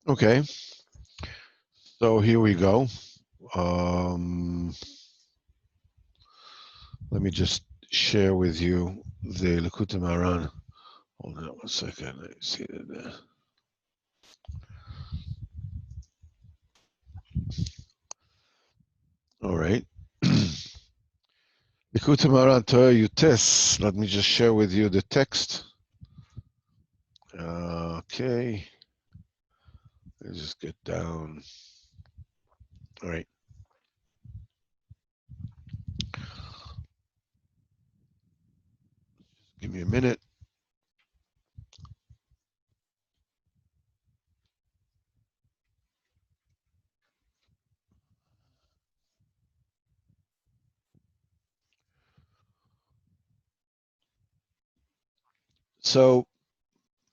Okay, so here we go. Um, Let me just share with you the Likutei Moharan. Hold on 1 second. Let me see that there. All right. Likutei Moharan Torah Yutes. Let me just share with you the text. Okay. Let's just get down. All right. Give me a minute. So,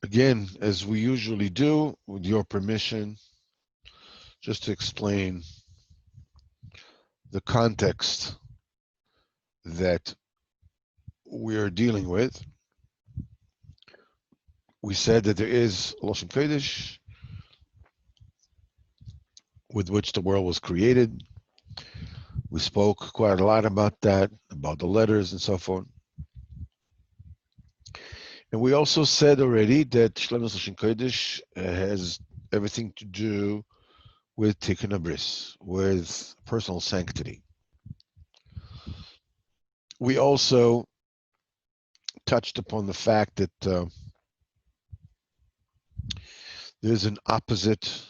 again, as we usually do, with your permission, just to explain the context that we are dealing with. We said that there is Lashon Kodesh with which the world was created. We spoke quite a lot about that, about the letters and so forth. And we also said already that Shlemus Lashon Kodesh has everything to do with Tikkun Abris, with personal sanctity. We also touched upon the fact that there's an opposite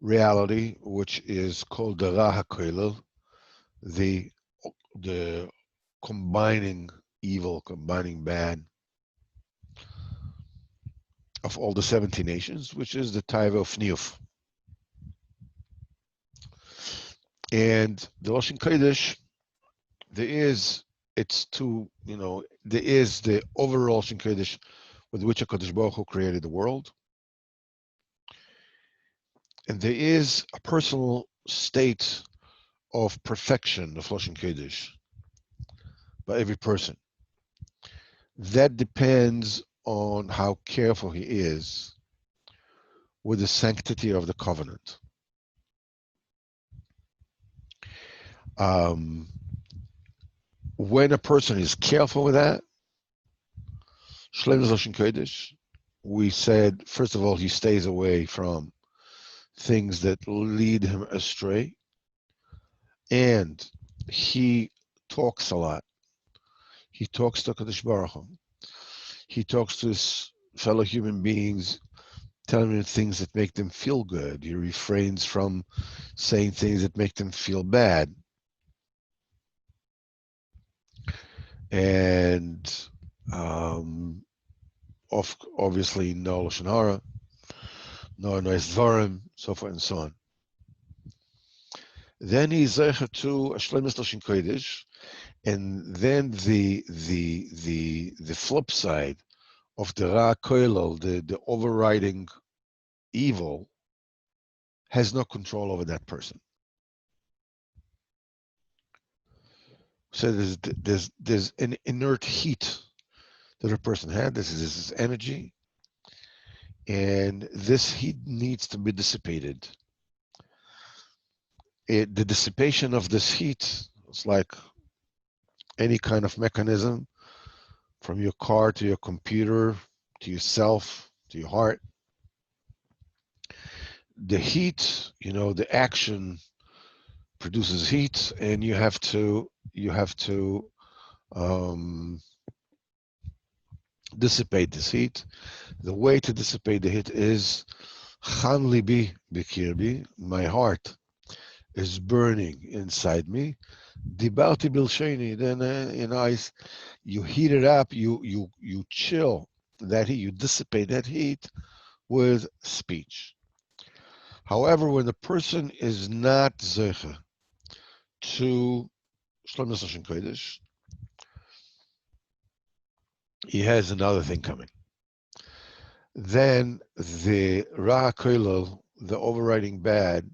reality, which is called the Ra HaKoilel, the the combining evil, combining bad of all the 70 nations, which is the Taiva of Niuf. And the Lashon Kodesh, there is, it's two, there is the overall Lashon Kodesh with which HaKadosh Baruch Hu created the world. And there is a personal state of perfection of Lashon Kodesh by every person. That depends on how careful he is with the sanctity of the covenant. Um, when a person is careful with that, Shlemus Lashon Kodesh, we said, first of all, he stays away from things that lead him astray, and he talks a lot. He talks to Kadosh Baruch Hu. He talks to his fellow human beings, telling them things that make them feel good. He refrains from saying things that make them feel bad. And obviously, no Lashon Hara, no nice Dvarim, so forth and so on. Then he's zecher to a Shlemus Lashon Kodesh, and then the flip side of the Ra Koilel, the overriding evil, has no control over that person. So there's an inert heat that a person had. This is his energy, and this heat needs to be dissipated. The dissipation of this heat is like any kind of mechanism, from your car to your computer to yourself to your heart. The heat, the action produces heat, and you have to dissipate this heat. The way to dissipate the heat is Chan libi bikirbi, my heart is burning inside me. Dibarti bilsheni, then you heat it up, you chill that heat, you dissipate that heat with speech. However, when the person is not zecher to Shlomo Lashon Kodesh, he has another thing coming. Then the Ra Koilel, the overriding bad,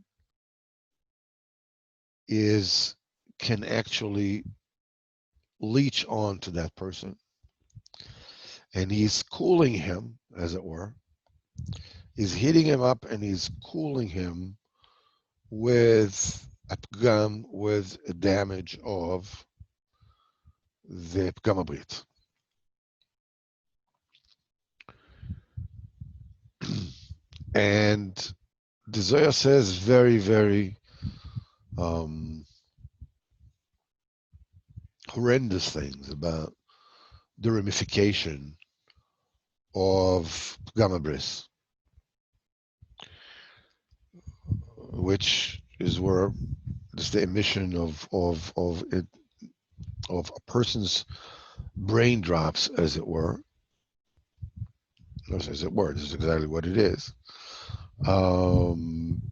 can actually leech on to that person, and he's cooling him, as it were, He's heating him up and he's cooling him with a pgam, with a damage of the pgam abrit. And the Zohar says very, very um, horrendous things about the ramification of gamma bris, which is where it's the emission of a person's brain drops, as it were. As it were, this is exactly what it is. Um,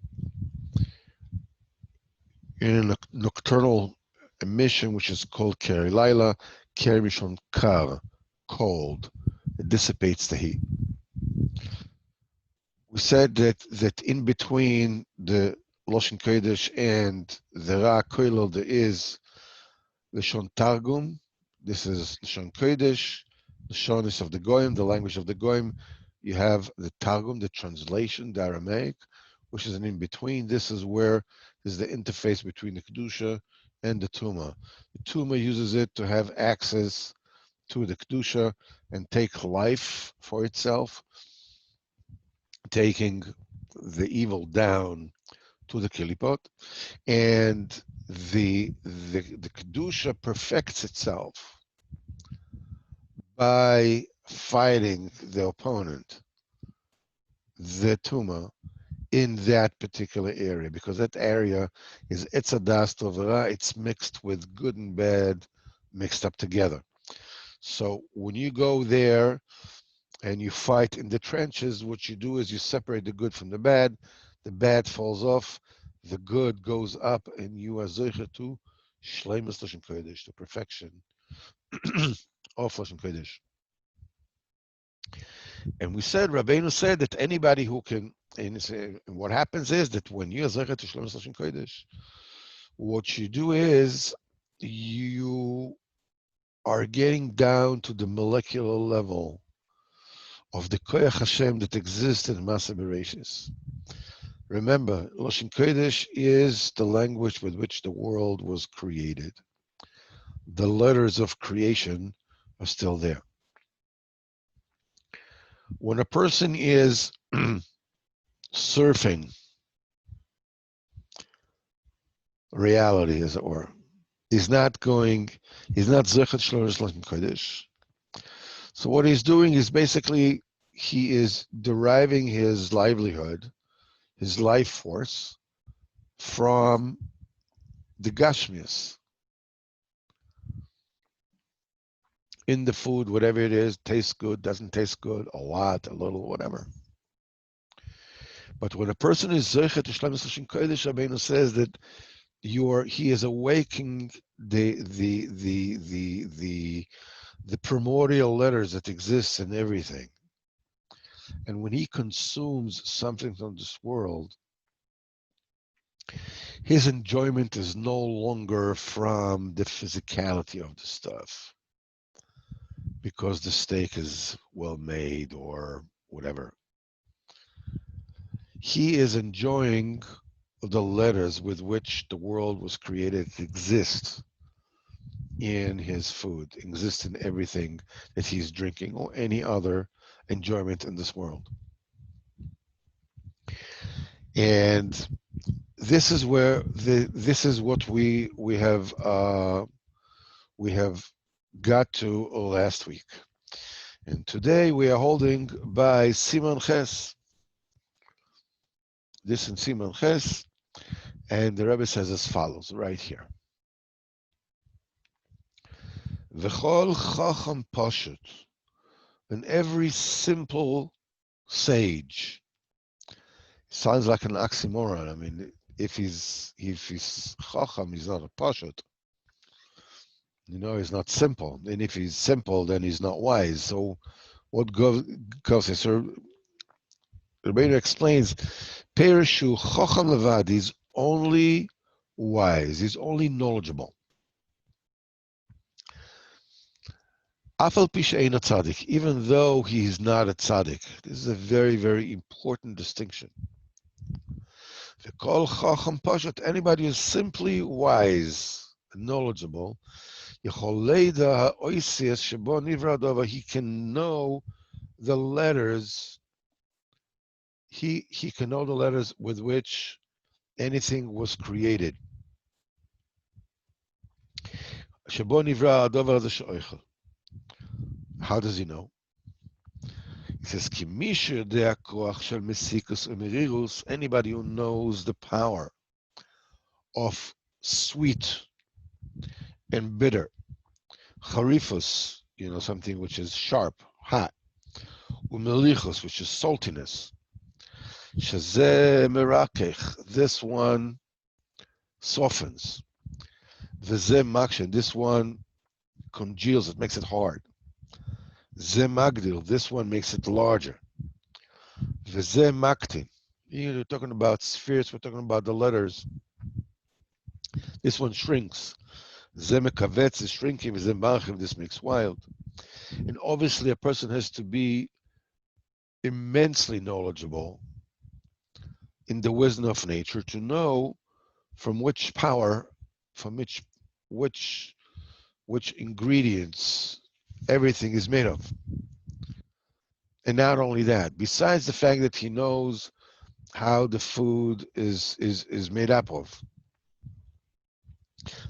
in a nocturnal emission, which is called Keri Laila, Keri Mishon Kar, cold. It dissipates the heat. We said that in between the Loshen Kodesh and the Ra Koilel there is Lashon Targum. This is Lashon Kodesh. Lashon is of the Goyim, the language of the Goyim. You have the Targum, the translation, the Aramaic, which is an in-between. This is where is the interface between the Kedusha and the Tuma. The Tuma uses it to have access to the Kedusha and take life for itself, taking the evil down to the Kilipot. And the Kedusha perfects itself by fighting the opponent, the Tuma, in that particular area, because that area is Etzadas Tovara, it's mixed with good and bad mixed up together. So when you go there and you fight in the trenches, what you do is you separate the good from the bad falls off, the good goes up, and you are Zeicha to Shleimus Lashon Kodesh, the perfection of Lashon Kodesh. And we said, Rabbeinu said that anybody who can, and what happens is that when you are Zeicha to Shleimus Lashon Kodesh, what you do is you are getting down to the molecular level of the Koyach Hashem that exists in Masa Bereshis. Remember, Lashon Kodesh is the language with which the world was created. The letters of creation are still there. When a person is surfing reality, as it were, he's not Zechat Shloros Lashon Kodesh. So what he's doing is basically he is deriving his livelihood, his life force, from the Gashmias. In the food, whatever it is, tastes good, doesn't taste good, a lot, a little, whatever. But when a person is Zechat Shloros Lashon Kodesh, Rabbeinu says that he is awakening the primordial letters that exist in everything. And when he consumes something from this world, his enjoyment is no longer from the physicality of the stuff, because the steak is well made or whatever. He is enjoying the letters with which the world was created, exist in his food, exist in everything that he's drinking or any other enjoyment in this world. And this is where this is what we have got to last week. And today we are holding by Siman Ches. This in Siman Ches, and the Rebbe says as follows right here. V'chol chacham pashut, and every simple sage. Sounds like an oxymoron. I mean, if he's chacham, he's not a pashut. He's not simple. And if he's simple, then he's not wise. So what goes so Rabbeinu explains, Perishu chacham levad, he's only wise, he's only knowledgeable. Afal Pisha Ein a tzaddik, even though he is not a tzaddik. This is a very, very important distinction. V'kol chacham pashat, anybody who's simply wise, knowledgeable, yecholei da ha'oisias shebo nivra dova, he can know the letters. He can know the letters with which anything was created. Shebo nivra dova she'oichel. How does he know? He says, "Ki mi sheyodea koach shel mesikus u'merirus," anybody who knows the power of sweet and bitter, charifus, something which is sharp, hot, umelichus, which is saltiness, shazeh merakech, this one softens, v'zeh makshen, this one congeals it, makes it hard, zeh magdil, this one makes it larger, v'zeh maktin. You're talking about spheres, we're talking about the letters. This one shrinks. Zeh mekavetz is shrinking, v'zeh marchim, this makes wild. And obviously a person has to be immensely knowledgeable in the wisdom of nature to know from which power, from which ingredients everything is made of. And not only that, besides the fact that he knows how the food is made up of,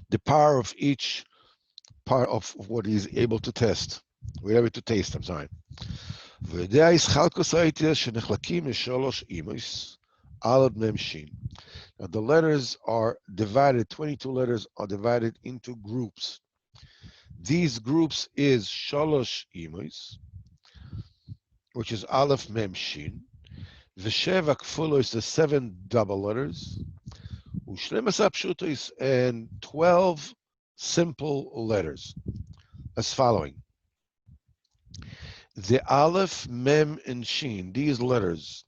the power of each part of what he's able to taste, I'm sorry. ויודע ישחלקוס האיטיה שנחלקים לשלוש אימוס, Aleph Mem Shin. Now the letters are divided, 22 letters are divided into groups. These groups is Shalosh Imois, which is Aleph Mem Shin. V'sheva Kfulo is the 7 double letters. Ushlemas Apshutos, and 12 simple letters. As following. The Aleph, Mem, and Shin, these letters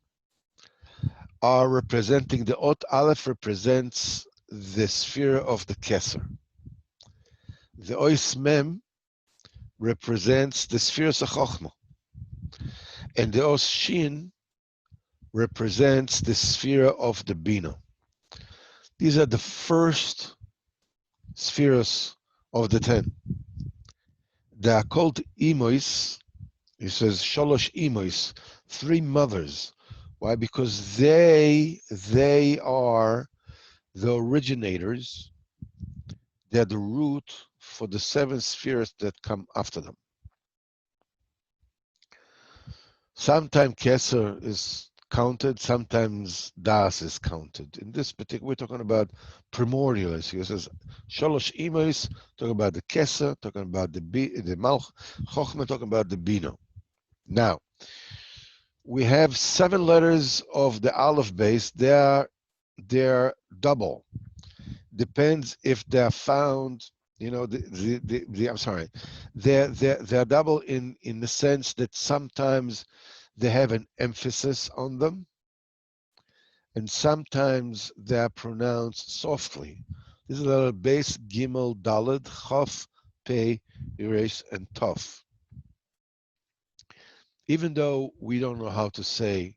are representing, the Ot Aleph represents the sphere of the Keser. The Ois Mem represents the sphere of Chochmah. And the Os Shin represents the sphere of the Bina. These are the first spheres of the 10. They are called Imois. He says Shalosh Imois, 3 mothers. Why? Because they are the originators. They're the root for the 7 spheres that come after them. Sometimes Keser is counted, sometimes Das is counted. In this particular, we're talking about primordial. He says Shalosh Imois, talking about the Keser, talking about the Malch, Chochmah, talking about the Bina. Now, we have 7 letters of the Aleph base. They're double. Depends if they're found. I'm sorry. They're double in the sense that sometimes they have an emphasis on them, and sometimes they're pronounced softly. This is a letter base, Gimel, Daled, Chof, Pei, Resh, and Tov. Even though we don't know how to say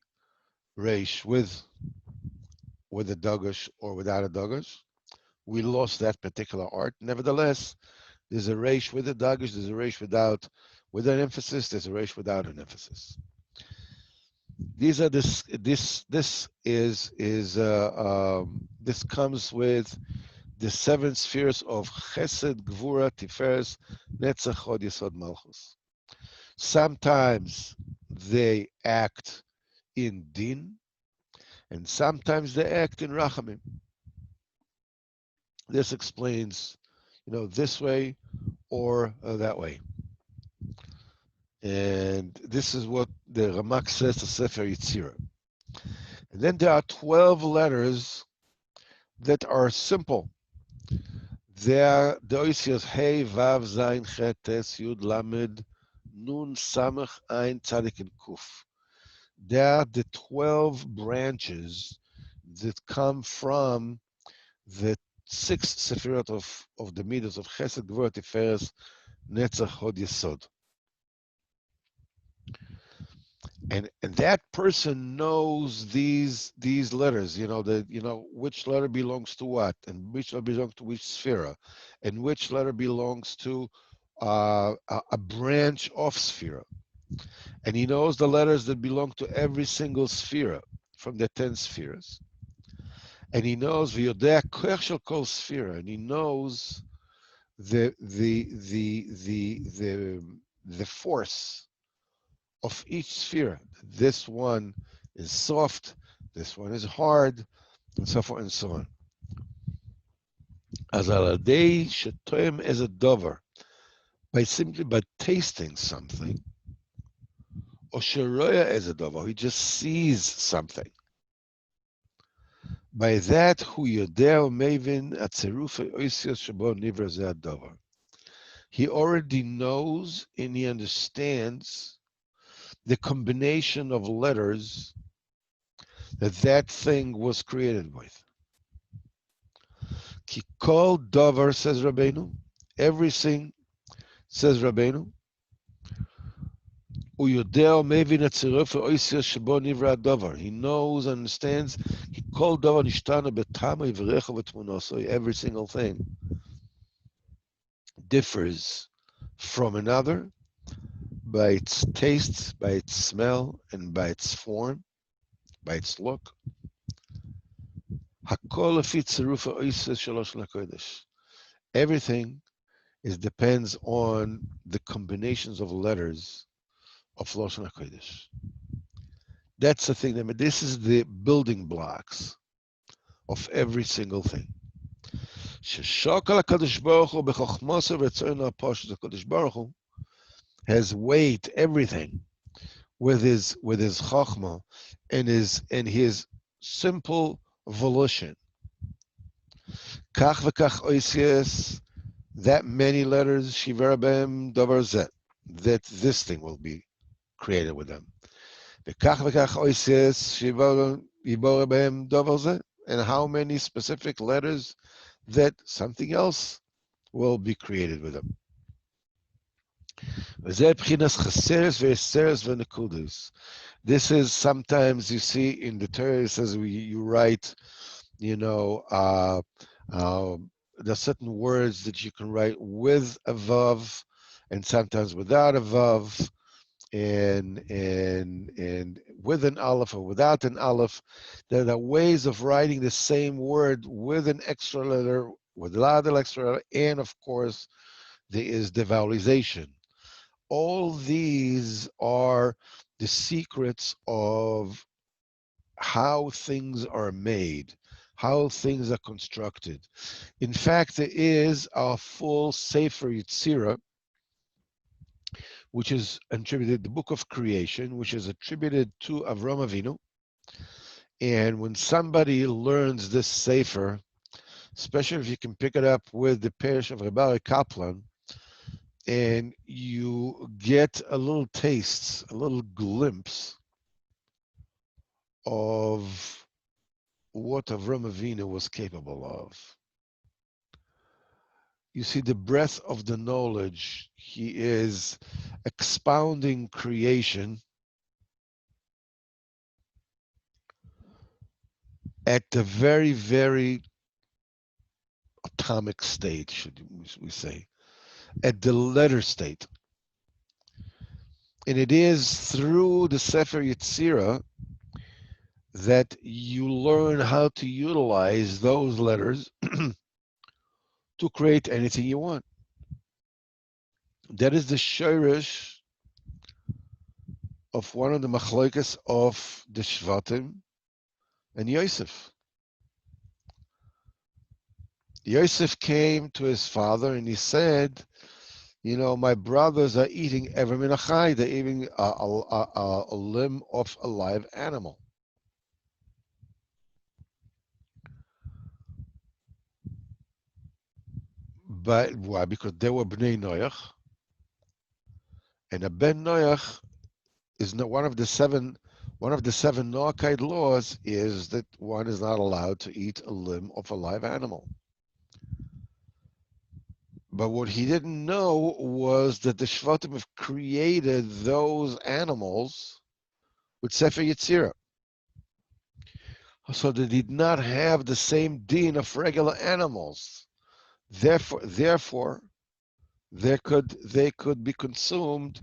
Resh with a Dagesh or without a Dagesh, we lost that particular art. Nevertheless, there's a Resh with a Dagesh, there's a Resh with an emphasis, there's a Resh without an emphasis. These are this comes with the 7 spheres of Chesed, Gvura, Tiferes, Netzach, Hod, Yesod, Malchus. Sometimes they act in Din, and sometimes they act in Rachamim. This explains, this way or that way. And this is what the Ramak says to Sefer Yitzira. And then there are 12 letters that are simple. They are the Oisios Hey, Vav, Zayin, Chet, Tes, Yud, Lamed, Nun, Samach, Ein, Tzadik, and Kuf. They are the 12 branches that come from the 6 Sefirot of the Midas of Chesed, Gvura, Tiferes, Netzach, Hod, Yesod. and that person knows these letters, which letter belongs to what, and which letter belongs to which sphere, and which letter belongs to a branch of sphere, and he knows the letters that belong to every single sphere from the 10 spheres, and he knows v'yodea koach shel kol sphere, and he knows the force of each sphere. This one is soft, this one is hard, and so forth and so on. As aladei shetoim as a dover, by tasting something, or sheroya as a dover, he just sees something. By that, hu yodea mevin atzeruf oisios shabo nivra ze dover. He already knows and he understands the combination of letters that thing was created with. Ki kol davar, says Rabbeinu, everything, says Rabbeinu, uyodeo mevin atziruf oisir shabo nivra davar. He knows, understands, ki kol davar nishtana betama ivrecha v'tmunosoi. Every single thing differs from another by its taste, by its smell, and by its form, by its look. Hakol lefi tzirufa oisir shalosh lakodesh. Everything depends on the combinations of letters of Lashon HaKodesh. That's the thing. This is the building blocks of every single thing. Sheshokal HaKadosh Baruch Hu b'chochmasa v'etzono ha'poshut. The Kadosh Baruch Hu has weighed everything with his chochma and his simple volition. Kach v'kach oisies, that many letters, shiver b'hem davar zeh, that this thing will be created with them. V'kach v'kach oisies, yibor b'hem davar zeh, and how many specific letters that something else will be created with them. V'zeh b'chinas chaseres v'eseres v'nekudas. This is sometimes you see in the Torah, it says you write, there's certain words that you can write with a vav, and sometimes without a vav, and with an aleph or without an aleph. There are ways of writing the same word with an extra letter, without an extra letter, and of course there is the vowelization. All these are the secrets of how things are made, how things are constructed. In fact, there is a full Sefer Yetzirah, which is attributed, the book of creation, which is attributed to Avram Avinu. And when somebody learns this Sefer, especially if you can pick it up with the parish of Rebbe Kaplan, and you get a little taste, a little glimpse of what Avram Avinu was capable of. You see the breadth of the knowledge. He is expounding creation at the very, very atomic state, should we say, at the letter state. And it is through the Sefer Yetzirah that you learn how to utilize those letters to create anything you want. That is the shirish of one of the machlokas of the Shvatim and Yosef. Yosef came to his father and he said, my brothers are eating ever minachai, they're eating a limb of a live animal. But why? Because they were Bnei Noach, and a Ben Noach is not one of the seven Noachide laws is that one is not allowed to eat a limb of a live animal. But what he didn't know was that the Shvatim have created those animals with Sefer Yetzirah. So they did not have the same din of regular animals. Therefore, they could be consumed.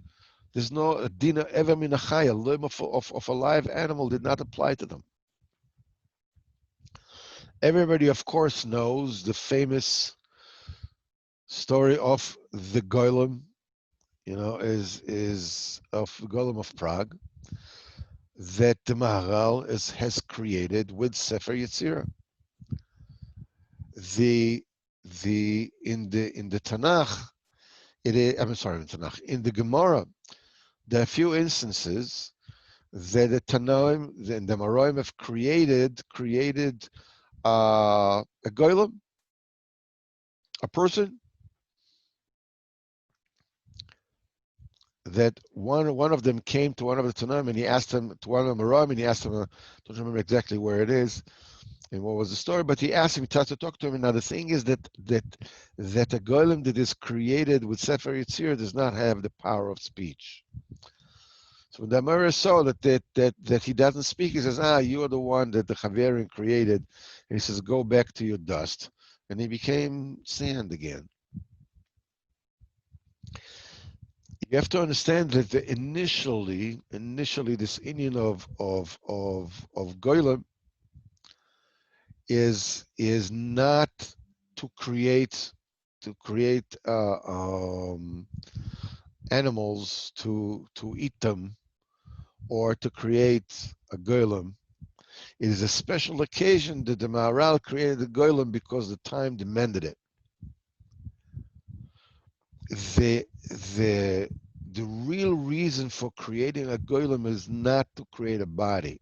There's no din ever min achaya, limb of a live animal did not apply to them. Everybody, of course, knows the famous story of the golem, is of the golem of Prague that the Maharal has created with Sefer Yetzirah. In the Tanakh, in the Gemara, there are a few instances that the Tanoim and the Maroim have created a golem, a person that one of them came to one of the Tanoim and he asked him, to one of the Maroim, and he asked him, I don't remember exactly where it is and what was the story, but he asked him, he tried to talk to him. And now the thing is that a golem that is created with Sefer Yetzirah does not have the power of speech. So when the Amora saw that he doesn't speak, he says, you are the one that the Chaverin created. And he says, go back to your dust. And he became sand again. You have to understand that initially this Indian of Golem is not to create animals to eat them or to create a golem. It is a special occasion that the Maharal created the golem because the time demanded it. The real reason for creating a golem is not to create a body,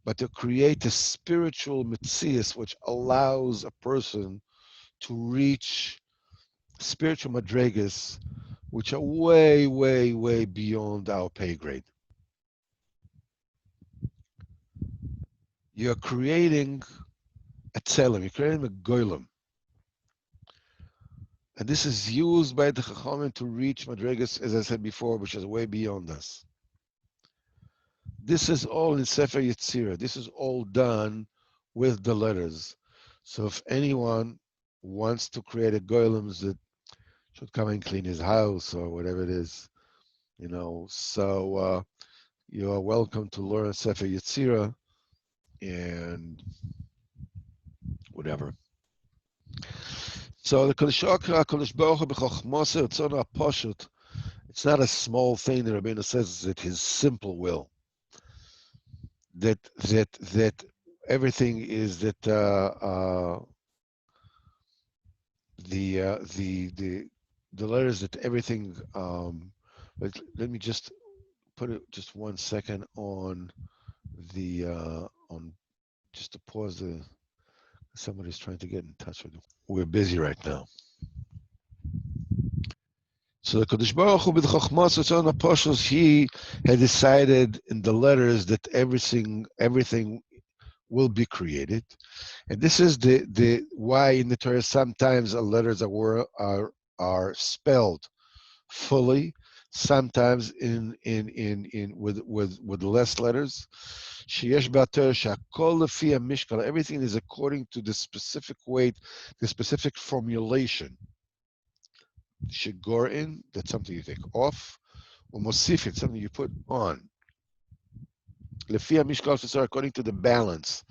but to create a spiritual metzius which allows a person to reach spiritual madrigas which are way, way, way beyond our pay grade. You're creating a tzelem, you're creating a golem. And this is used by the Chachamim to reach madrigas, as I said before, which is way beyond us. This is all in Sefer Yetzirah. This is all done with the letters. So if anyone wants to create a golem that should come and clean his house or whatever it is, so you are welcome to learn Sefer Yetzirah and whatever. So the Kodesh Baruch Hu b'chochmasa tzona pashut. It's not a small thing that Rabbeinu says that his simple will. That everything is that the letters that everything. Let me just put it just 1 second on the on just to pause the. Somebody's trying to get in touch with you. We're busy right now. So the Kodesh Baruch Hu b'chochmas v'tzon ha'poshos, he had decided in the letters that everything will be created, and this is the why in the Torah sometimes the letters are spelled fully, sometimes in with less letters. Sheyesh b'Torah she'akol lefi hamishkal, everything is according to the specific weight, the specific formulation. Shigorin, that's something you take off, or mosifin, something you put on. Lefi hamishkal she'tzar, according to the balance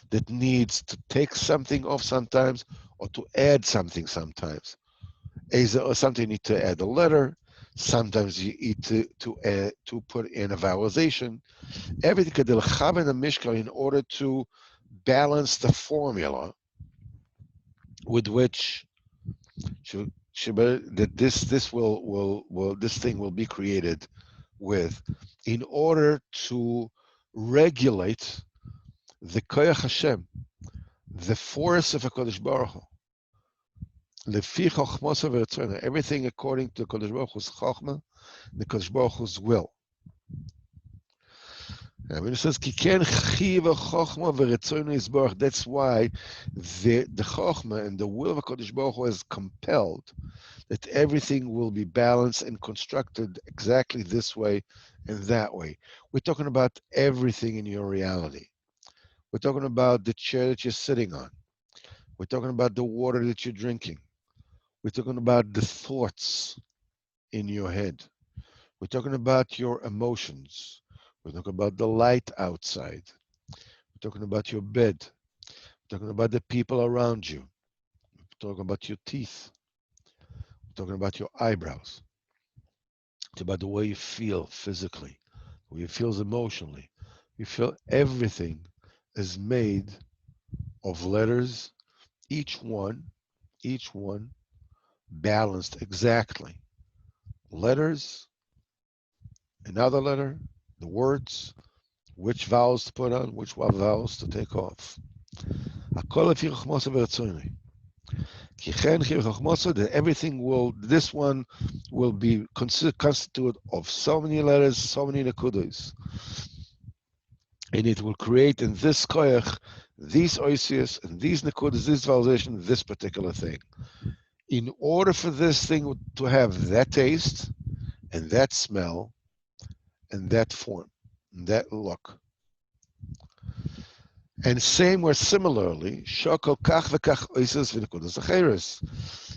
that needs to take something off sometimes or to add something sometimes. Or something you need to add a letter. Sometimes you need to put in a vowelization. Everything kadilchaven the mishkal in order to balance the formula with which that this thing will be created with, in order to regulate the koyach Hashem, the force of HaKadosh Baruch Hu. Lefi chochmasa v'retzona, everything according to Kodesh Baruch Hu's chochma, the Kodesh Baruch Hu's will. And when it says kiken chiva chochma v'retzona yisborach, that's why the chochma and the will of Kodesh Baruch Hu is compelled that everything will be balanced and constructed exactly this way and that way. We're talking about everything in your reality. We're talking about the chair that you're sitting on. We're talking about the water that you're drinking. We're talking about the thoughts in your head. We're talking about your emotions. We're talking about the light outside. We're talking about your bed. We're talking about the people around you. We're talking about your teeth. We're talking about your eyebrows. It's about the way you feel physically, the way you feel emotionally. You feel everything is made of letters, each one balanced exactly. Letters, another letter, the words, which vowels to put on, which vowels to take off. הכל לפי חוכמתו ורצונו. כי כן חי וחוכמתו, that everything will, this one will be constituted of so many letters, so many nekudos. And it will create in this koyach, these oisius, and these nekudas, this vowelization, this particular thing. In order for this thing to have that taste, and that smell, and that form, and that look. And same where similarly, shokol kach v'kach oises v'nekudas acheres.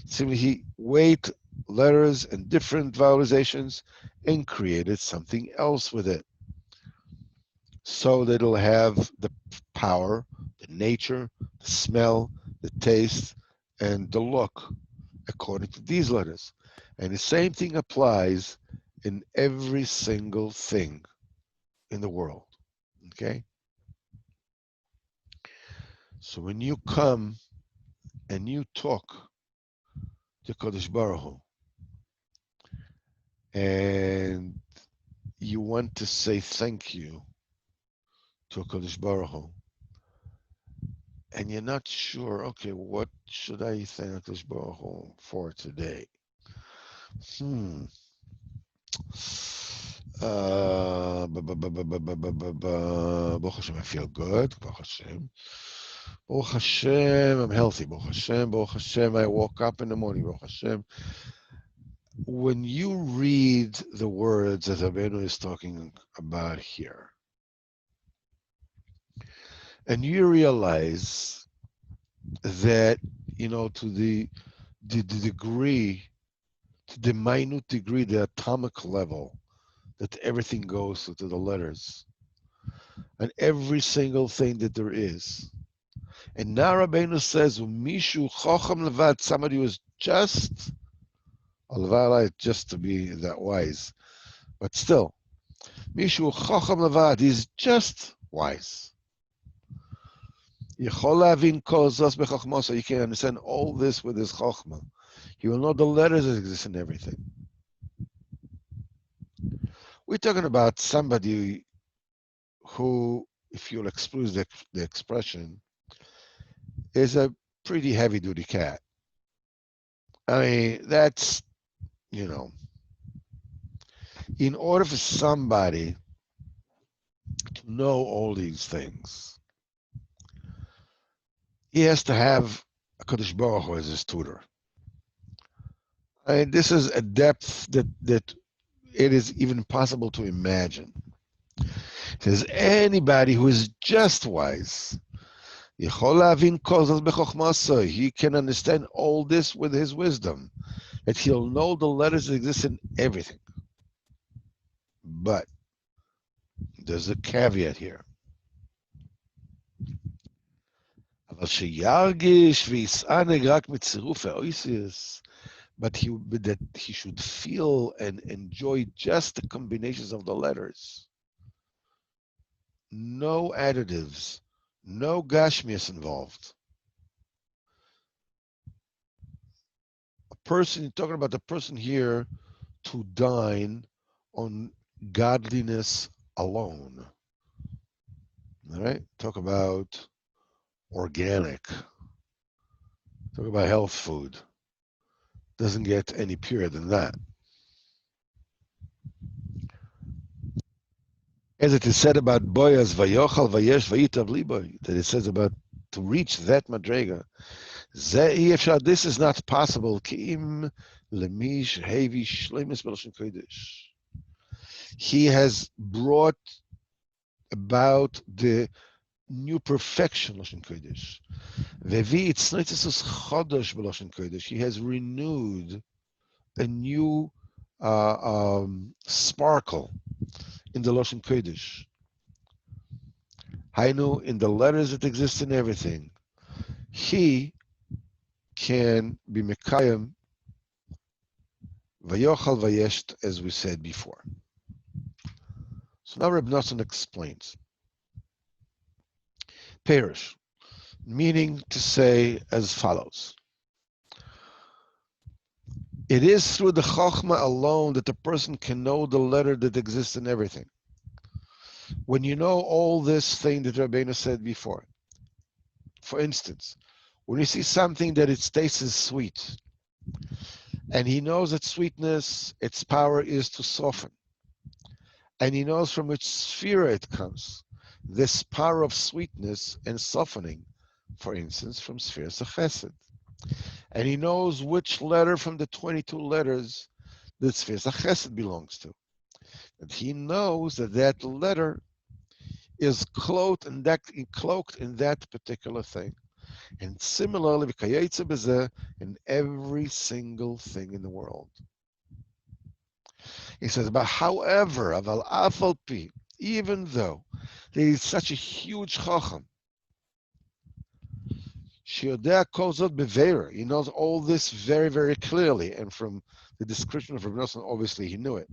Simply he weighed letters and different vowelizations and created something else with it. So that it'll have the power, the nature, the smell, the taste, and the look according to these letters. And the same thing applies in every single thing in the world. Okay? So when you come and you talk to Kodesh Baruch Hu, and you want to say thank you to Kodesh Baruch Hu, and you're not sure, okay, what should I thank Kodesh Baruch Hu for today? Baruch Hashem, I feel good. Baruch Hashem. Baruch Hashem, I'm healthy. Baruch Hashem. Baruch Hashem, I woke up in the morning. Baruch Hashem. When you read the words that Rabbeinu is talking about here, and you realize that, to the degree, to the minute degree, the atomic level, that everything goes to the letters, and every single thing that there is. And now Rabbeinu says, Mishu Chocham Levad, somebody who is just, just to be that wise, but still, Mishu Chocham Levad, he's just wise. You can understand all this with his Chochmah. He will know the letters that exist in everything. We're talking about somebody who, if you'll excuse the expression, is a pretty heavy-duty cat. I mean, that's, in order for somebody to know all these things, he has to have a Kodesh Baruch Hu as his tutor. I mean, this is a depth that it is even possible to imagine. It says anybody who is just wise, he can understand all this with his wisdom, that he'll know the letters that exist in everything. But there's a caveat here. But that he should feel and enjoy just the combinations of the letters. No additives, no gashmias involved. A person, you're talking about the person here to dine on godliness alone. All right? Talk about organic. Talk about health food. Doesn't get any purer than that. As it is said about Boaz, Vayochal, Vayesh, Vayitav Liboy, that it says about to reach that madrega. This is not possible. Ki'im Lemish hevi shleimus b'lashon kodesh. He has brought about the new perfection Lashon Kodesh. Vevi itznoitzus chodosh b'Lashon Kodesh. He has renewed a new sparkle in the Lashon Kodesh. Hainu, in the letters that exist in everything. He can be Mekayim Vayochal Vayesht, as we said before. So now Reb Nosson explains. Perish, meaning to say as follows. It is through the Chokhmah alone that the person can know the letter that exists in everything. When you know all this thing that Rabbeinu said before, for instance, when you see something that its taste is sweet, and he knows that sweetness, its power is to soften, and he knows from which sphere it comes, this power of sweetness and softening, for instance, from spheres of Chesed. And he knows which letter from the 22 letters that spheres of Chesed belongs to. And he knows that that letter is cloaked in that particular thing. And similarly, in every single thing in the world. He says, but however, even though there is such a huge chacham, he knows all this very, very clearly, and from the description of Rabbi Nosson, obviously he knew it.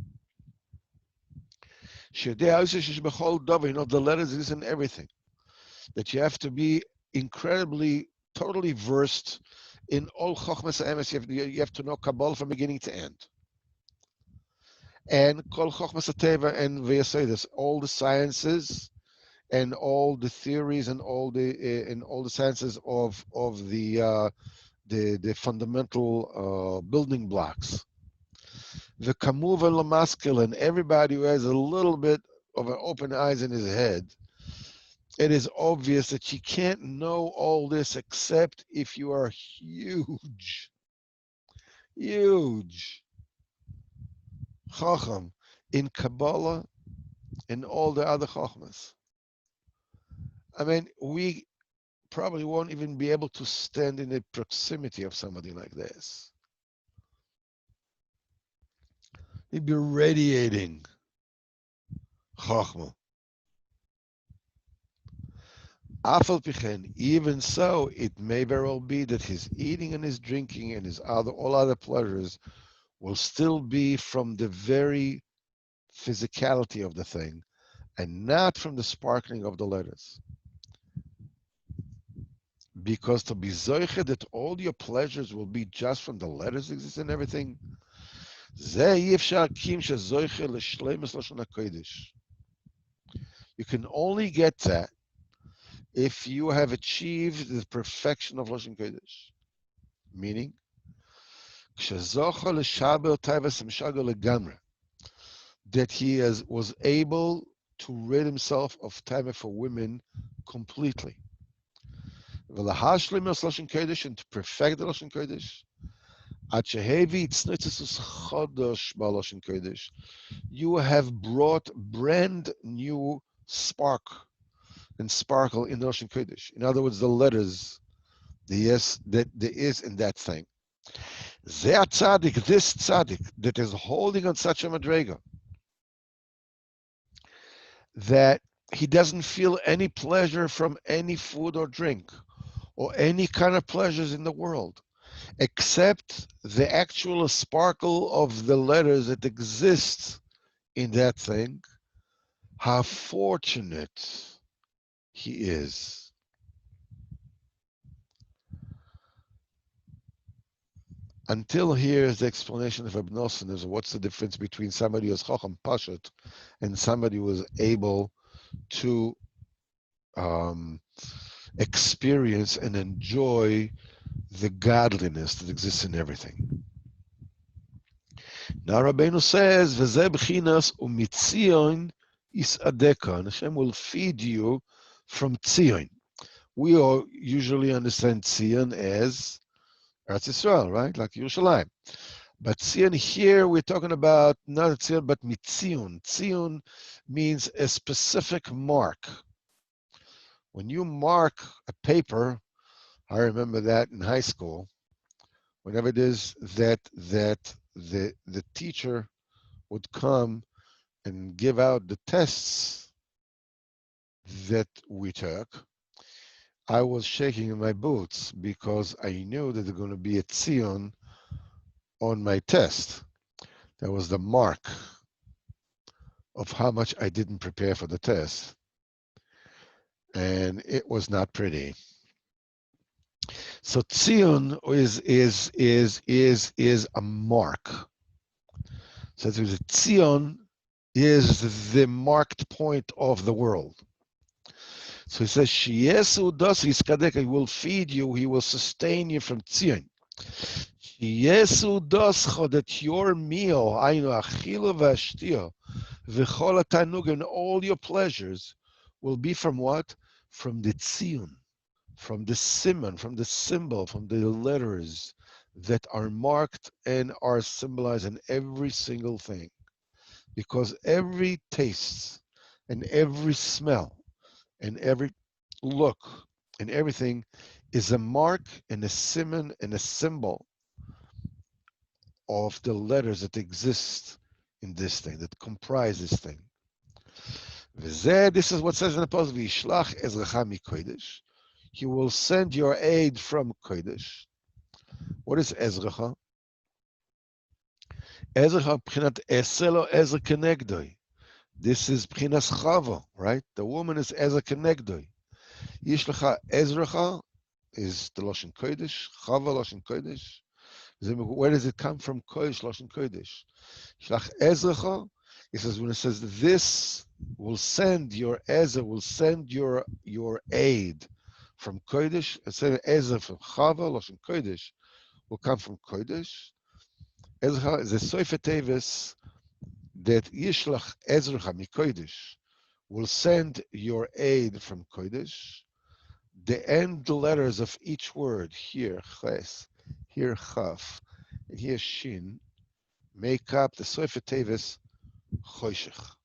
He knows the letters exist in everything. That you have to be incredibly, totally versed in all Chochmas HaEmes. You have to know Kabbalah from beginning to end. And Kol Chochmas HaTeva and V'Yasodis, all the sciences and all the theories and all the sciences of the fundamental building blocks. The Kamuv and Lamaskil, and everybody who has a little bit of an open eyes in his head, it is obvious that you can't know all this except if you are huge Chacham in Kabbalah and all the other Chachmas. I mean, we probably won't even be able to stand in the proximity of somebody like this. He'd be radiating Chachma. Even so, it may very well be that his eating and his drinking and his all other pleasures will still be from the very physicality of the thing and not from the sparkling of the letters. Because to be zoiche that all your pleasures will be just from the letters that exist in everything, you can only get that if you have achieved the perfection of Lashon Kodesh. Meaning, that he was able to rid himself of time for women completely. And to perfect the Lashon Kodesh, you have brought brand new spark and sparkle in the Lashon Kodesh. In other words, the letters, the yes that there is in that thing. This tzaddik that is holding on such a madrega, that he doesn't feel any pleasure from any food or drink or any kind of pleasures in the world, except the actual sparkle of the letters that exist in that thing. How fortunate he is. Until here is the explanation of Reb Nosson is what's the difference between somebody who's Chacham Pashut and somebody who is able to experience and enjoy the godliness that exists in everything. Now Rabbeinu says, "V'zeh b'chinas u'mitzion yisadeka," and Hashem will feed you from Tzion. We all usually understand Tzion as Eretz Yisrael, right? Like Yerushalayim. But Tzion here, we're talking about not Tzion, but Mitzion. Tzion means a specific mark. When you mark a paper, I remember that in high school, whenever it is that the teacher would come and give out the tests that we took, I was shaking in my boots because I knew that there's going to be a Tzion on my test. That was the mark of how much I didn't prepare for the test. And it was not pretty. So Tzion is a mark. So the Tzion is the marked point of the world. So he says, Shiesu das iskadek, he will feed you, he will sustain you from Tzion. Shiesu dascha, that your meal, ainu achilu v'ashtio, v'chol tanug, and all your pleasures will be from what? From the Tzion, from the simon, from the symbol, from the letters that are marked and are symbolized in every single thing. Because every taste and every smell and every look and everything is a mark and a simon and a symbol of the letters that exist in this thing, that comprise this thing. This is what says in the post, Vishlach Ezracha Kodesh. He will send your aid from Kodesh. What is Ezracha? Ezracha Pchinat Eselo Ezra Kenegdoi. This is Pchinas Chava, right? The woman is Ezra Kenegdoi. Yishlecha Ezracha is the Lashon Kodesh. Chava Lashon Kodesh. Where does it come from? Kodesh Lashon Kodesh. Shlach Ezracha. It says when it says this will send your Ezra will send your aid from Kodesh. Instead of Ezra from Chava Lashon Kodesh will come from Kodesh. Ezracha is a Soifer Tevis that Yishlach Ezracha Mikodesh will send your aid from Kodesh. The end letters of each word, here Ches, here Chaf, and here Shin, make up the Soifer Tevis Choshech,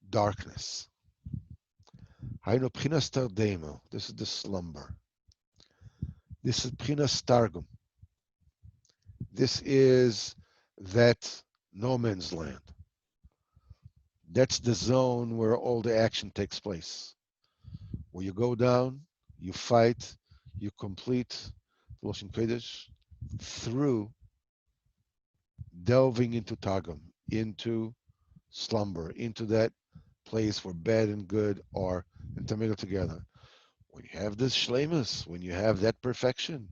darkness. Hainu Pchinas Tardemo, this is the slumber. This is Pchinas Targum. This is that no man's land. That's the zone where all the action takes place. Where you go down, you fight, you complete Loshen Kodesh through delving into Targum, into slumber, into that place where bad and good are intermingled together. When you have this shlemus, when you have that perfection,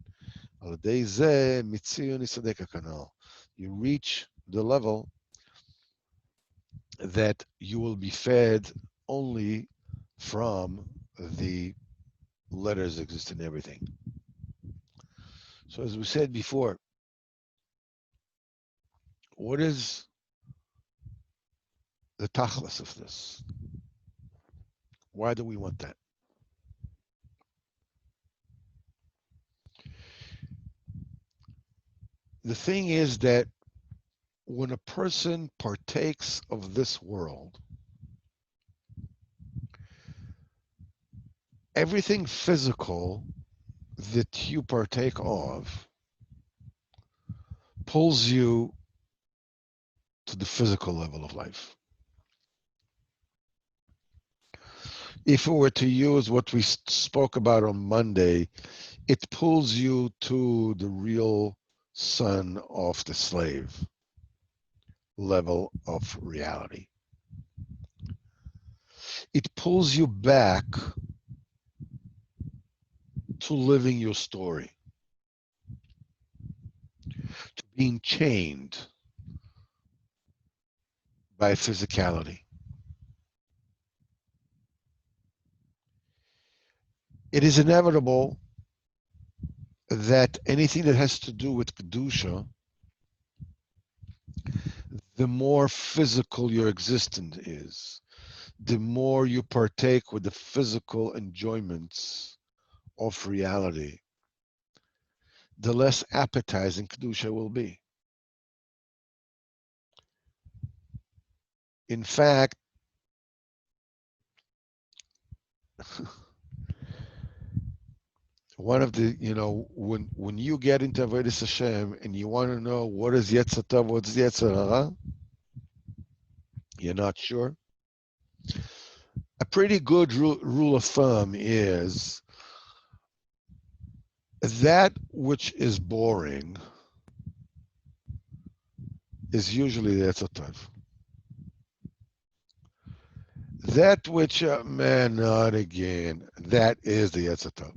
you reach the level that you will be fed only from the letters that exist in everything. So as we said before, what is the tachlis of this? Why do we want that? The thing is that when a person partakes of this world, everything physical that you partake of pulls you to the physical level of life. If we were to use what we spoke about on Monday, it pulls you to the real son of the slave level of reality. It pulls you back to living your story, to being chained by physicality. It is inevitable that anything that has to do with Kedusha, the more physical your existence is, the more you partake with the physical enjoyments of reality, the less appetizing Kedusha will be. In fact, one of the, when you get into Avodas Hashem and you want to know what is Yetzer Tov, what's Yetzer Hara, you're not sure. A pretty good rule of thumb is that which is boring is usually the Yetzer Tov. That which, man, not again, that is the Yetzer Tov.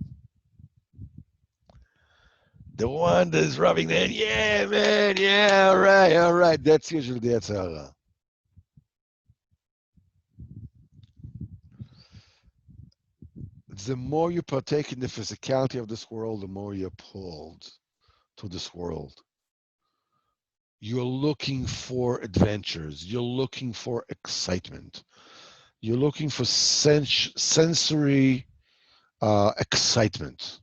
The one that's rubbing their head, yeah, man, yeah, all right. That's usually the Yetzer Hara. The more you partake in the physicality of this world, the more you're pulled to this world. You're looking for adventures. You're looking for excitement. You're looking for sensory excitement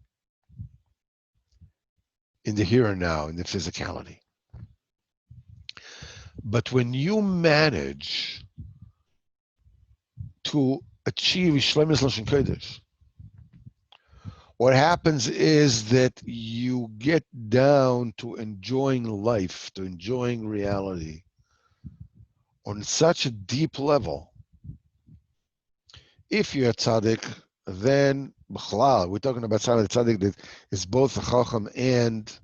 in the here and now, in the physicality. But when you manage to achieve Shlemus Lashon Kodesh, what happens is that you get down to enjoying life, to enjoying reality on such a deep level. If you're a tzaddik, then we're talking about tzaddik that is both a chacham and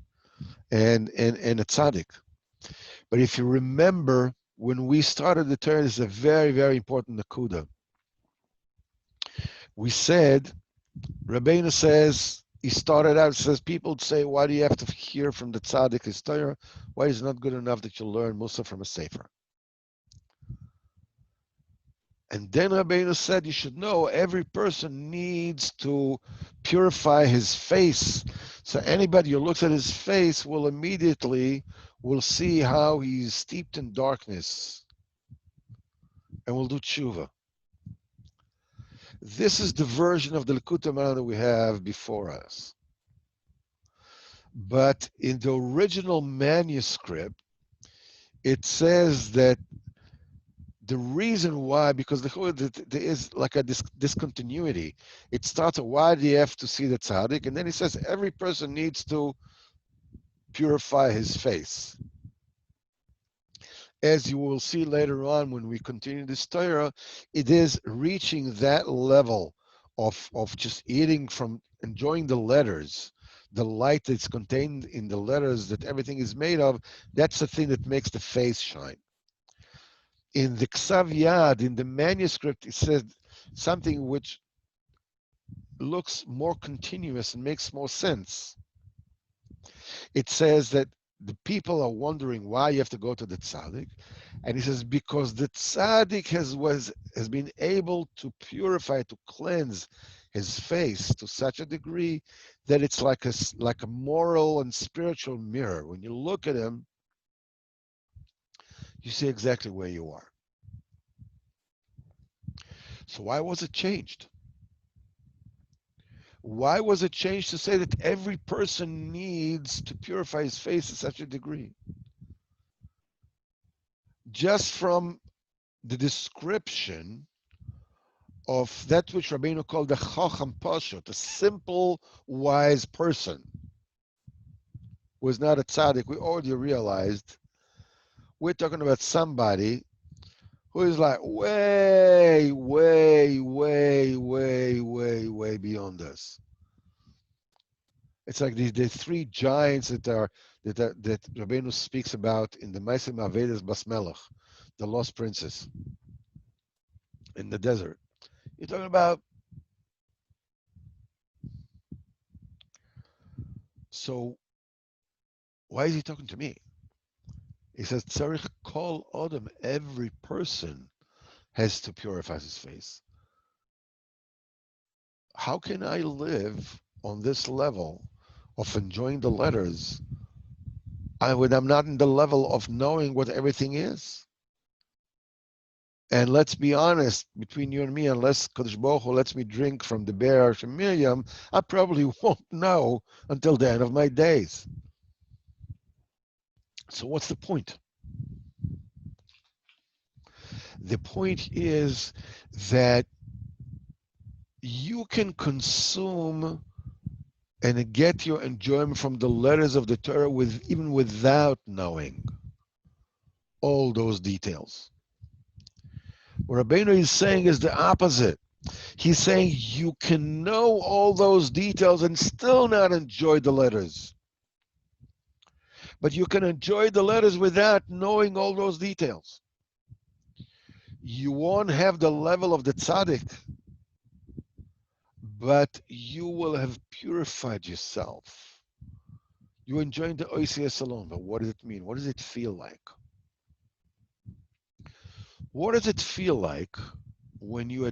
a tzaddik. But if you remember, when we started the Torah, this is a very, very important nakuda. We said, Rabbeinu says, he started out, says, people say, why do you have to hear from the tzaddik his Torah? Why is it not good enough that you learn Musa from a sefer? And then Rabbeinu said, you should know every person needs to purify his face. So anybody who looks at his face will see how he's steeped in darkness and will do tshuva. This is the version of the Likutei Moharan that we have before us. But in the original manuscript, it says that the reason why, because there is like a discontinuity. It starts at why do you have to see the tzaddik, and then he says every person needs to purify his face. As you will see later on when we continue this Torah, it is reaching that level of just eating from enjoying the letters, the light that's contained in the letters that everything is made of. That's the thing that makes the face shine. In the Ksav Yad, in the manuscript, it says something which looks more continuous and makes more sense. It says that the people are wondering why you have to go to the tzaddik, and he says because the tzaddik has been able to purify, to cleanse his face to such a degree that it's like a moral and spiritual mirror. When you look at him, you see exactly where you are. So why was it changed? Why was it changed to say that every person needs to purify his face to such a degree? Just from the description of that which Rabbeinu called the Chacham Pashut, a simple, wise person, was not a tzaddik. We already realized we're talking about somebody who is like way, way, way, way, way, way beyond us. It's like the three giants that Rabbeinu speaks about in the Ma'aseh Avedas Bas Melech, the lost princess in the desert. You're talking about. So why is he talking to me? He says, Tzarich kol odom, every person has to purify his face. How can I live on this level of enjoying the letters when I'm not in the level of knowing what everything is? And let's be honest, between you and me, unless Kadosh Baruch Hu lets me drink from the bear from Miriam, I probably won't know until the end of my days. So what's the point? The point is that you can consume and get your enjoyment from the letters of the Torah even without knowing all those details. What Rabbeinu is saying is the opposite. He's saying you can know all those details and still not enjoy the letters. But you can enjoy the letters without knowing all those details. You won't have the level of the tzaddik, but you will have purified yourself. You're enjoying the OCS alone, but what does it mean? What does it feel like? What does it feel like when you are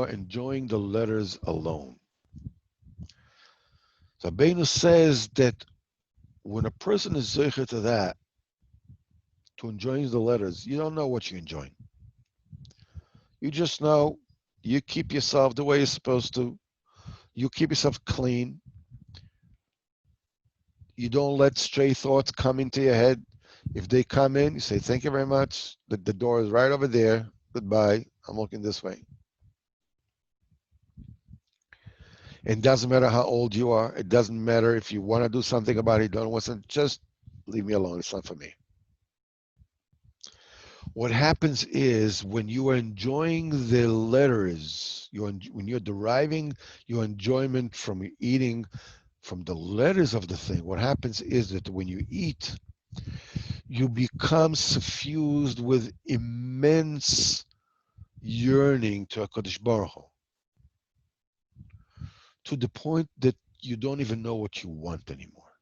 enjoying the letters alone? So Beinu says that when a person is zeicher to that, to enjoying the letters, you don't know what you're enjoying. You just know you keep yourself the way you're supposed to. You keep yourself clean. You don't let stray thoughts come into your head. If they come in, you say, thank you very much. The door is right over there. Goodbye. I'm looking this way. It doesn't matter how old you are. It doesn't matter if you want to do something about it. Don't want to. Just leave me alone. It's not for me. What happens is when you are enjoying the letters, when you're deriving your enjoyment from eating from the letters of the thing, what happens is that when you eat, you become suffused with immense yearning to HaKadosh Baruch Hu, to the point that you don't even know what you want anymore.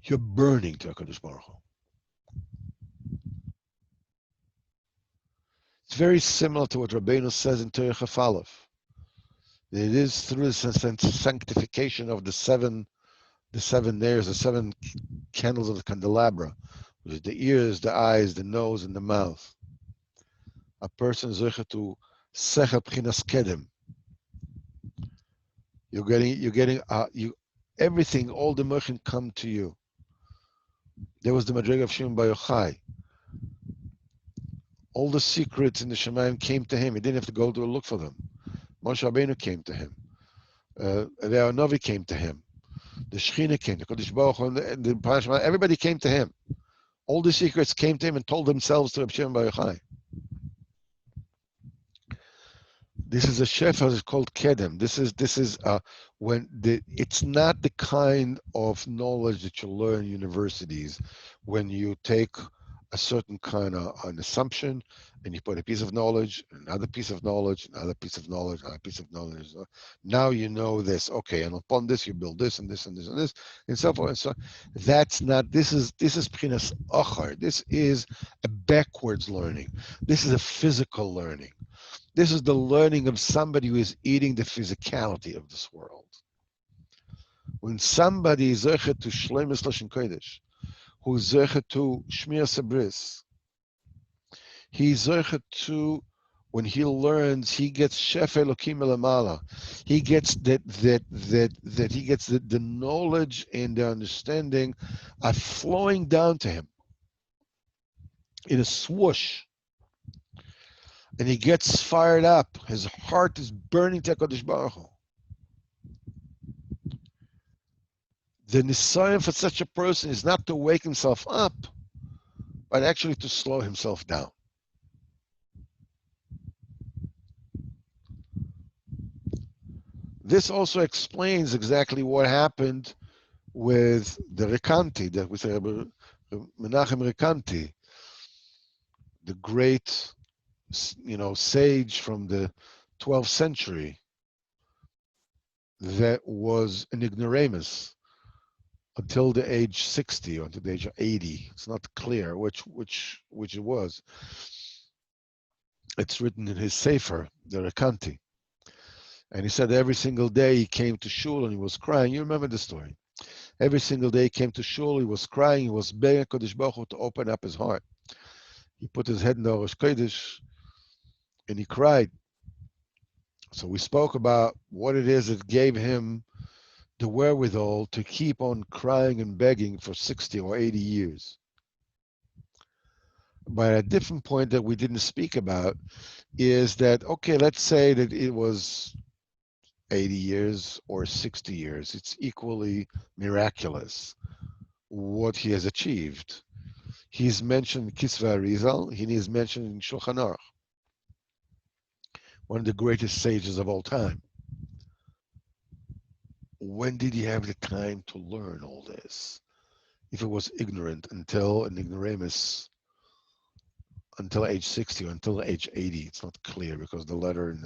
You're burning to HaKadosh Baruch Hu. It's very similar to what Rabbeinu says in Torah Chaf Aleph. It is through the sanctification of the seven layers, the seven candles of the candelabra, which is the ears, the eyes, the nose, and the mouth. A person is to sechel b'chinas kedem. You're getting everything, all the merchant come to you. There was the Madrega of Shimon Bar Yochai. All the secrets in the Shemayim came to him. He didn't have to go to look for them. Moshe Rabbeinu came to him. The Novi came to him. The Shechina came. The Kodesh Baruch Hu, and the Parashah. Everybody came to him. All the secrets came to him and told themselves to Reb Shimon Bar Yochai. This is a shefa. It's called kedem. This is when it's not the kind of knowledge that you learn in universities, when you take a certain kind of an assumption and you put a piece of knowledge, another piece of knowledge, another piece of knowledge, another piece of knowledge. Now you know this. Okay, and upon this you build this and this and this and this and so forth and so on. That's not. This is pchinas achar. This is a backwards learning. This is a physical learning. This is the learning of somebody who is eating the physicality of this world. When somebody is zeichet to shleimus lashon kodesh, who is zeichet to shmir sabris, he's zeichet to, when he learns, he gets shef elokim elamala. He gets that he gets the knowledge and the understanding are flowing down to him in a swoosh. And he gets fired up. His heart is burning to HaKadosh Baruch Hu. The nisayon for such a person is not to wake himself up, but actually to slow himself down. This also explains exactly what happened with the Rekanti, that with Menachem Rekanti, the great, sage from the 12th century that was an ignoramus until the age 60 or until the age of 80. It's not clear which it was. It's written in his Sefer, the Rekanti. And he said every single day he came to shul and he was crying. You remember the story. Every single day he came to shul, he was crying, he was begging Kodesh Baruch Hu to open up his heart. He put his head in the Rosh Kodesh and he cried. So we spoke about what it is that gave him the wherewithal to keep on crying and begging for 60 or 80 years. But a different point that we didn't speak about is that, okay, let's say that it was 80 years or 60 years. It's equally miraculous what he has achieved. He's mentioned Kisva Arizal. He is mentioned in Shulchan Aruch, one of the greatest sages of all time. When did he have the time to learn all this? If it was ignorant until an ignoramus until age 60 or until age 80, it's not clear because the letter in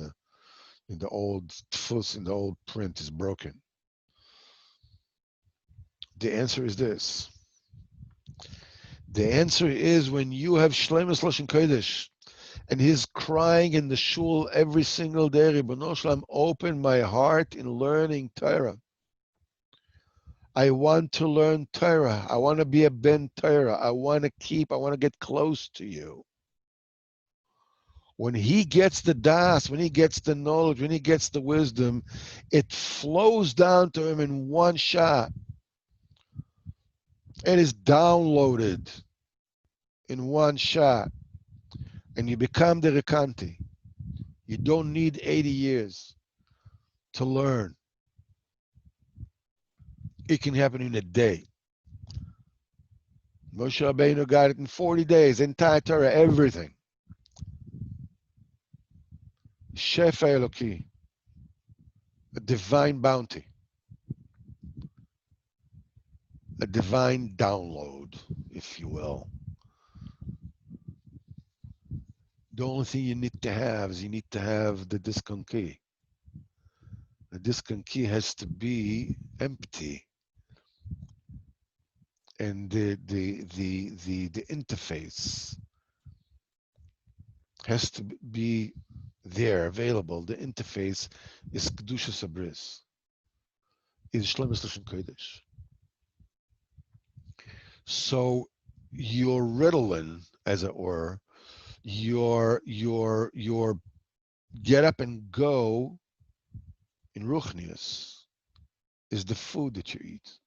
the old tfus in the old print is broken. The answer is this. The answer is when you have Shlemus Lashon Kodesh, and he's crying in the shul every single day, Ribono Shel Olam, open my heart in learning Torah. I want to learn Torah. I want to be a ben Torah. I want to get close to you. When he gets the das, when he gets the knowledge, when he gets the wisdom, it flows down to him in one shot. It is downloaded in one shot. And you become the Rekanti. You don't need 80 years to learn. It can happen in a day. Moshe Rabbeinu got it in 40 days, entire Torah, everything. Shefa Eloki, a divine bounty, a divine download, if you will. The only thing you need to have is you need to have the disk on key. The disk on key has to be empty, and the interface has to be there, available. The interface is Kedushas Abris, is Shlemus Lashon Kodesh. So your Ritalin, as it were, your get up and go in Ruchnius is the food that you eat,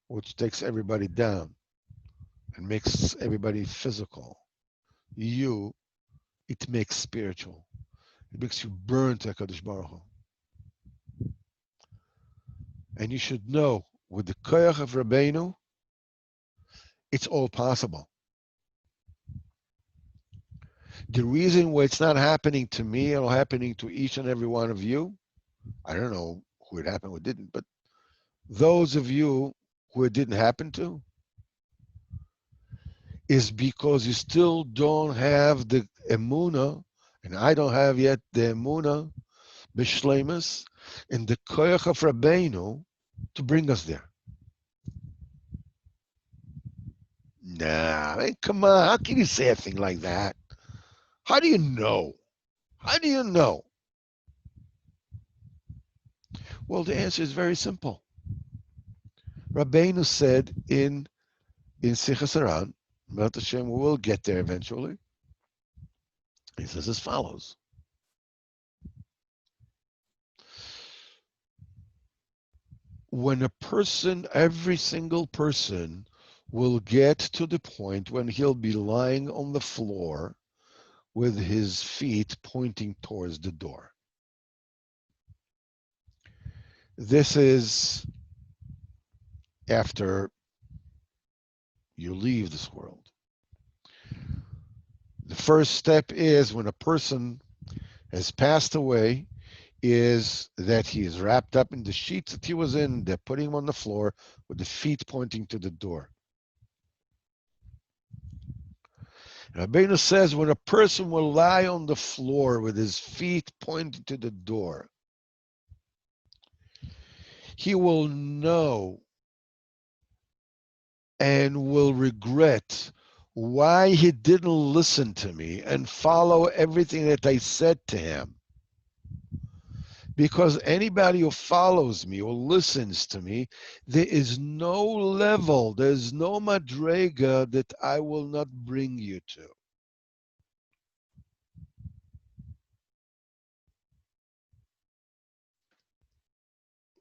which takes everybody down and makes everybody physical. You, it makes spiritual. It makes you burn to HaKadosh Baruch Hu. And you should know, with the Koyach of Rabbeinu, it's all possible. The reason why it's not happening to me and happening to each and every one of you, I don't know who it happened, who didn't, but those of you who it didn't happen to, is because you still don't have the emuna, and I don't have yet the emuna, b'shleimus, and the koyach of Rabbeinu to bring us there. Nah, I mean, come on, how can you say a thing like that? How do you know? How do you know? Well, the answer is very simple. Rabbeinu said in Sichas Haran, Melt Hashem, we will get there eventually. He says as follows. When a person, every single person, will get to the point when he'll be lying on the floor with his feet pointing towards the door. This is after you leave this world. The first step is when a person has passed away, is that he is wrapped up in the sheets that he was in. They're putting him on the floor with the feet pointing to the door. Rabbeinu says when a person will lie on the floor with his feet pointing to the door, he will know and will regret why he didn't listen to me and follow everything that I said to him. Because anybody who follows me or listens to me, there is no level, there's no madrega that I will not bring you to.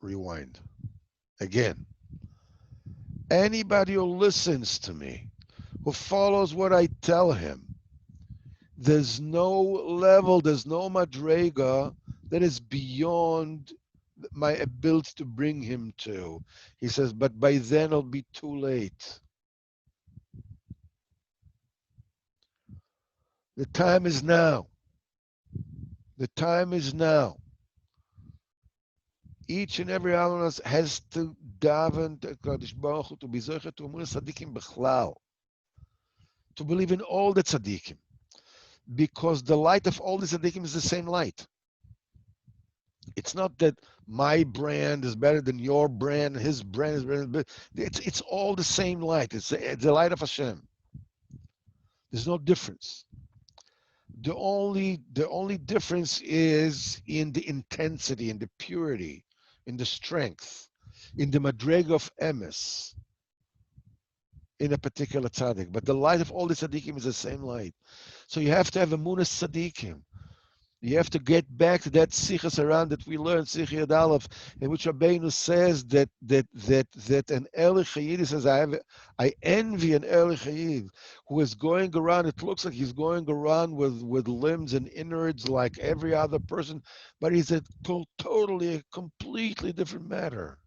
Rewind. Again, anybody who listens to me, who follows what I tell him. There's no level, there's no madrega that is beyond my ability to bring him to. He says, but by then it'll be too late. The time is now. The time is now. Each and every one of us has to daven to Kadosh Baruch Hu, to be zocher to emunah tzadikim bechlal, to believe in all the tzadikim, because the light of all the tzadikim is the same light. It's not that my brand is better than your brand, his brand is better than, it's all the same light. It's the light of Hashem. There's no difference. The only difference is in the intensity, in the purity, in the strength, in the madrega of emes, in a particular tzaddik. But the light of all the tzaddikim is the same light. So you have to have emunah tzaddikim. You have to get back to that sichas around that we learned, Sichi Yad Aleph, in which Rabbeinu says that an Eli Chayid says, I envy an Eli Chayid who is going around. It looks like he's going around with limbs and innards like every other person, but he's a completely different matter.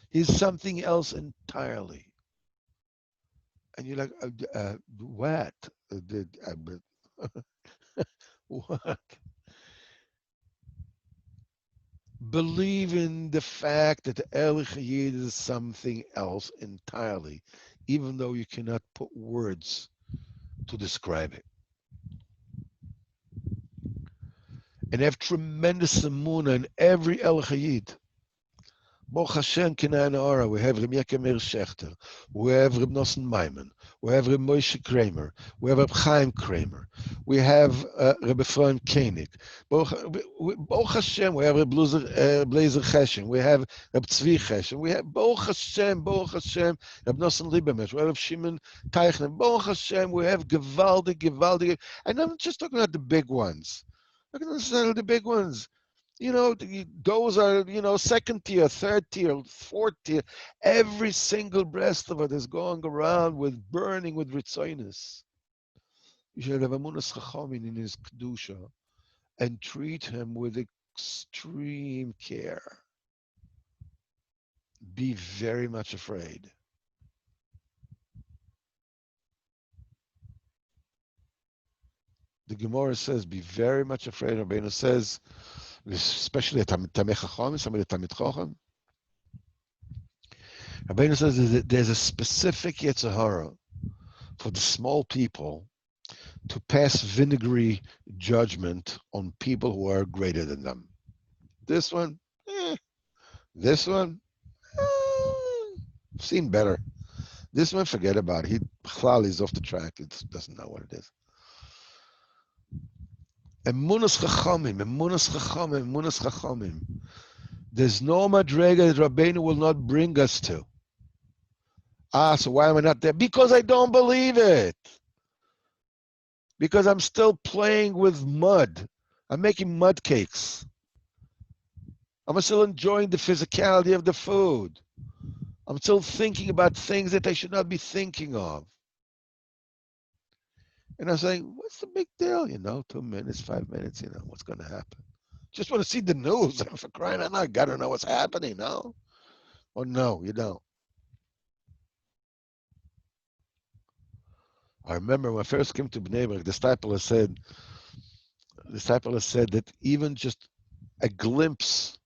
He's something else entirely. And you're like, what? What? Believe in the fact that the Eli Chayid is something else entirely, even though you cannot put words to describe it. And have tremendous emunah in every Eli Chayid. Baruch Hashem Kinai Ora, we have Reb Yaakov Meir Shechter, we have Reb Nosson Maimon, we have Reb Moshe Kramer, we have Reb Chaim Kramer, we have Reb Ephraim Koenig. Baruch Hashem, we have Reb Blazer Cheshen, we have Reb Tzvi Cheshen, we have Baruch Hashem, Reb Nosson Lieberman, we have Reb Shimon Teichner, Baruch Hashem, we have Gewaldig, and I'm just talking about the big ones. I'm not necessarily the big ones. You know, those are, second tier, third tier, fourth tier. Every single breast of it is going around with burning with ritzoinus. You should have emunas chachomin in his kedusha and treat him with extreme care. Be very much afraid. The Gemara says, be very much afraid. Rabbeinu says, especially a Tamei Chacham, somebody a Talmid Chacham. Rabbeinu says that there's a specific Yetzer Hara for the small people to pass vinegary judgment on people who are greater than them. This one, this one, seen better. This one, forget about it. He's off the track. It doesn't know what it is. Emunas chachamim. There's no madrega that Rabbeinu will not bring us to. So why am I not there? Because I don't believe it. Because I'm still playing with mud. I'm making mud cakes. I'm still enjoying the physicality of the food. I'm still thinking about things that I should not be thinking of. And I was saying, what's the big deal? 2 minutes, 5 minutes, what's going to happen? Just want to see the news. For crying out loud, got to know what's happening, no? Or no, you don't. I remember when I first came to Bnei Brak, the disciple said that even just a glimpse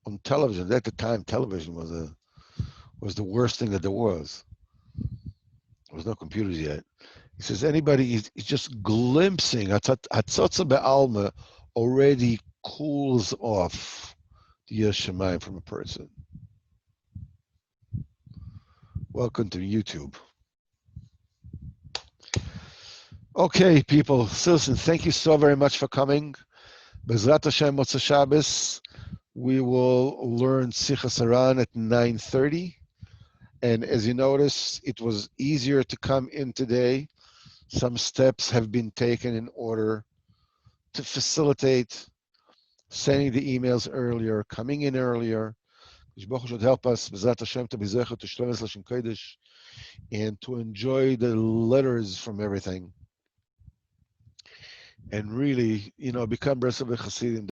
on television, at the time television was the worst thing that there was. There was no computers yet. He says anybody is just glimpsing Hatzotza Be'alma already cools off the Yeshamayim from a person. Welcome to YouTube. Okay, people. Listen, thank you so very much for coming. Bezrat Hashem Motzei Shabbos, we will learn Sichas Haran at 9:30. And as you notice, it was easier to come in today. Some steps have been taken in order to facilitate sending the emails earlier, coming in earlier, Yishboch should help us, B'ezrat Hashem, to be zecher to Shlomes Lashon Kodesh, and to enjoy the letters from everything, and really, become Breslev Chassidim.